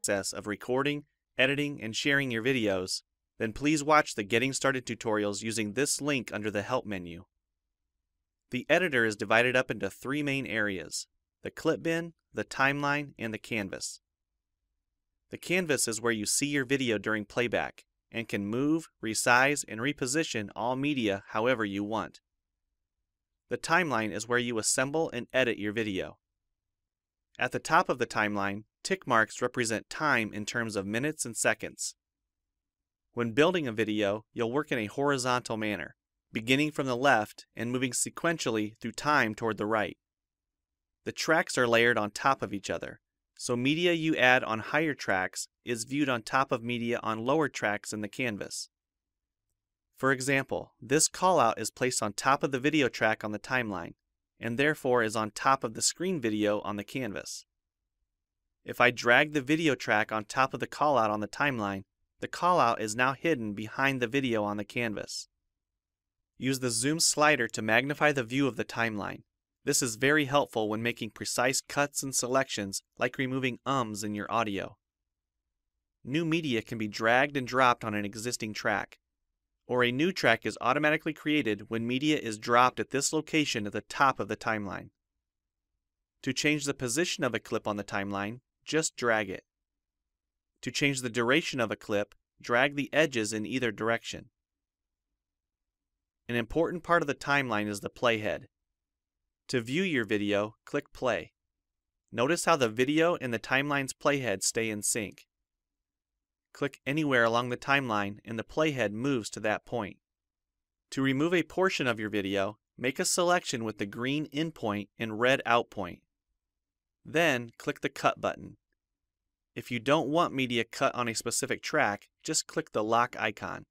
process of recording, editing, and sharing your videos, then please watch the Getting Started tutorials using this link under the Help menu. The editor is divided up into three main areas: the clip bin, the timeline, and the canvas. The canvas is where you see your video during playback and can move, resize, and reposition all media however you want. The timeline is where you assemble and edit your video. At the top of the timeline, tick marks represent time in terms of minutes and seconds. When building a video, you'll work in a horizontal manner, beginning from the left and moving sequentially through time toward the right. The tracks are layered on top of each other, so media you add on higher tracks is viewed on top of media on lower tracks in the canvas. For example, this callout is placed on top of the video track on the timeline, and therefore is on top of the screen video on the canvas. If I drag the video track on top of the callout on the timeline, the callout is now hidden behind the video on the canvas. Use the zoom slider to magnify the view of the timeline. This is very helpful when making precise cuts and selections, like removing ums in your audio. New media can be dragged and dropped on an existing track, or a new track is automatically created when media is dropped at this location at the top of the timeline. To change the position of a clip on the timeline, just drag it. To change the duration of a clip, drag the edges in either direction. An important part of the timeline is the playhead. To view your video, click play. Notice how the video and the timeline's playhead stay in sync. Click anywhere along the timeline and the playhead moves to that point. To remove a portion of your video, make a selection with the green in point and red out point. Then click the cut button. If you don't want media cut on a specific track, just click the lock icon.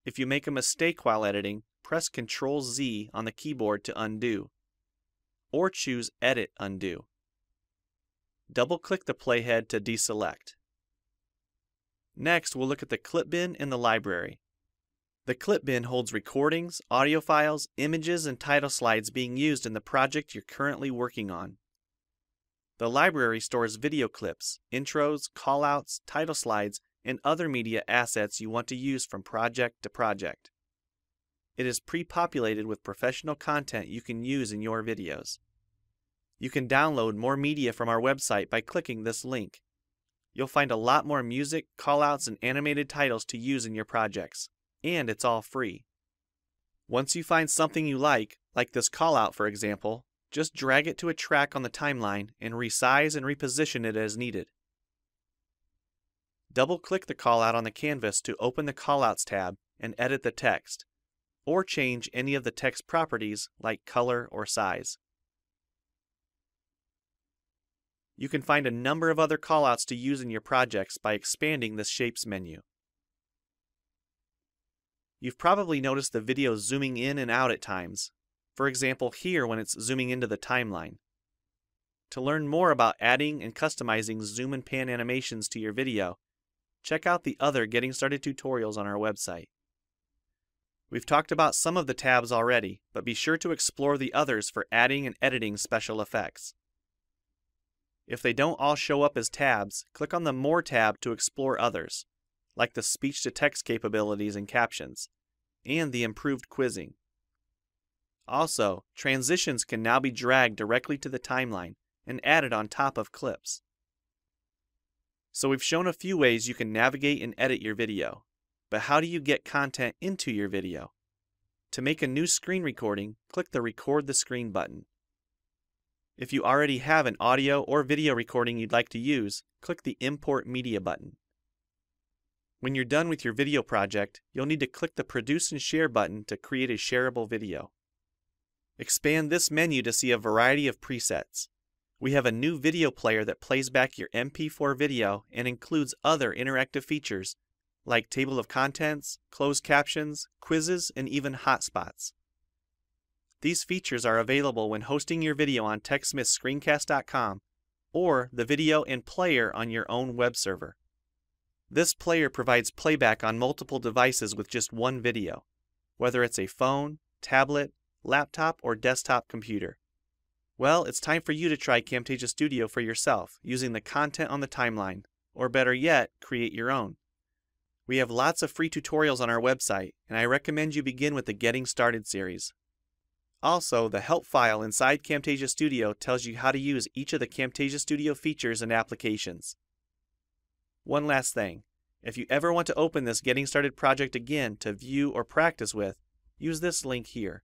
If you make a mistake while editing, press Ctrl-Z on the keyboard to undo, or choose Edit Undo. Double-click the playhead to deselect. Next, we'll look at the clip bin and the library. The clip bin holds recordings, audio files, images, and title slides being used in the project you're currently working on. The library stores video clips, intros, callouts, title slides, and other media assets you want to use from project to project. It is pre-populated with professional content you can use in your videos. You can download more media from our website by clicking this link. You'll find a lot more music, callouts, and animated titles to use in your projects, and it's all free. Once you find something you like this callout for example, just drag it to a track on the timeline and resize and reposition it as needed. Double-click the callout on the canvas to open the Callouts tab and edit the text, or change any of the text properties like color or size. You can find a number of other callouts to use in your projects by expanding this Shapes menu. You've probably noticed the video zooming in and out at times, for example here when it's zooming into the timeline. To learn more about adding and customizing zoom and pan animations to your video, check out the other Getting Started tutorials on our website. We've talked about some of the tabs already, but be sure to explore the others for adding and editing special effects. If they don't all show up as tabs, click on the More tab to explore others, like the speech-to-text capabilities and captions, and the improved quizzing. Also, transitions can now be dragged directly to the timeline and added on top of clips. So we've shown a few ways you can navigate and edit your video. But how do you get content into your video? To make a new screen recording, click the Record the Screen button. If you already have an audio or video recording you'd like to use, click the Import Media button. When you're done with your video project, you'll need to click the Produce and Share button to create a shareable video. Expand this menu to see a variety of presets. We have a new video player that plays back your MP4 video and includes other interactive features like table of contents, closed captions, quizzes, and even hotspots. These features are available when hosting your video on TechSmithScreencast.com or the video and player on your own web server. This player provides playback on multiple devices with just one video, whether it's a phone, tablet, laptop, or desktop computer. Well, it's time for you to try Camtasia Studio for yourself, using the content on the timeline, or better yet, create your own. We have lots of free tutorials on our website, and I recommend you begin with the Getting Started series. Also, the help file inside Camtasia Studio tells you how to use each of the Camtasia Studio features and applications. One last thing, if you ever want to open this Getting Started project again to view or practice with, use this link here.